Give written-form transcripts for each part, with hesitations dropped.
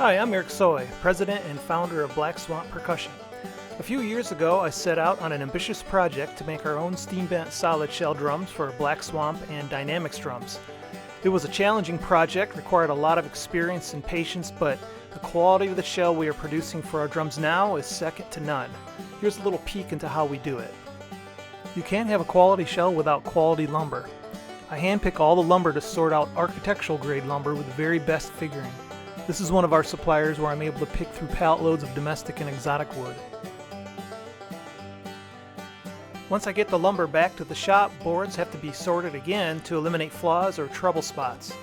Hi, I'm Eric Soy, president and founder of Black Swamp Percussion. A few years ago, I set out on an ambitious project to make our own steam-bent solid shell drums for Black Swamp and Dynamics drums. It was a challenging project, required a lot of experience and patience, but the quality of the shell we are producing for our drums now is second to none. Here's a little peek into how we do it. You can't have a quality shell without quality lumber. I handpick all the lumber to sort out architectural grade lumber with the very best figuring. This is one of our suppliers where I'm able to pick through pallet loads of domestic and exotic wood. Once I get the lumber back to the shop, boards have to be sorted again to eliminate flaws or trouble spots.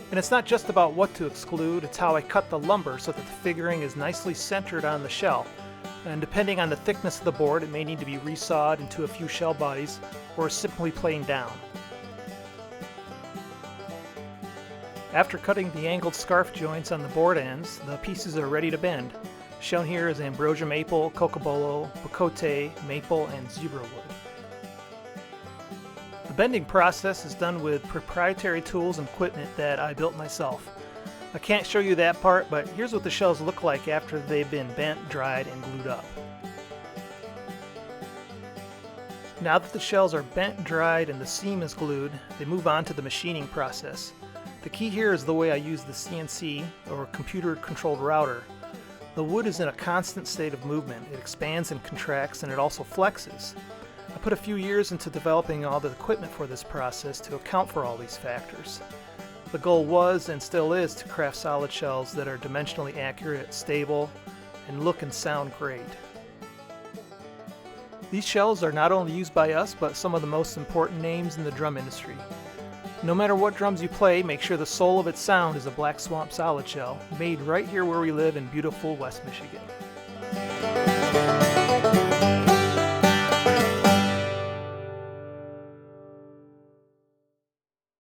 And it's not just about what to exclude, it's how I cut the lumber so that the figuring is nicely centered on the shell. And depending on the thickness of the board, it may need to be resawed into a few shell bodies or simply planed down. After cutting the angled scarf joints on the board ends, the pieces are ready to bend. Shown here is ambrosia maple, cocobolo, bocote, maple, and zebra wood. The bending process is done with proprietary tools and equipment that I built myself. I can't show you that part, but here's what the shells look like after they've been bent, dried, and glued up. Now that the shells are bent, dried, and the seam is glued, they move on to the machining process. The key here is the way I use the CNC, or computer-controlled router. The wood is in a constant state of movement. It expands and contracts, and it also flexes. I put a few years into developing all the equipment for this process to account for all these factors. The goal was, and still is, to craft solid shells that are dimensionally accurate, stable, and look and sound great. These shells are not only used by us, but some of the most important names in the drum industry. No matter what drums you play, make sure the soul of its sound is a Black Swamp solid shell, made right here where we live in beautiful West Michigan.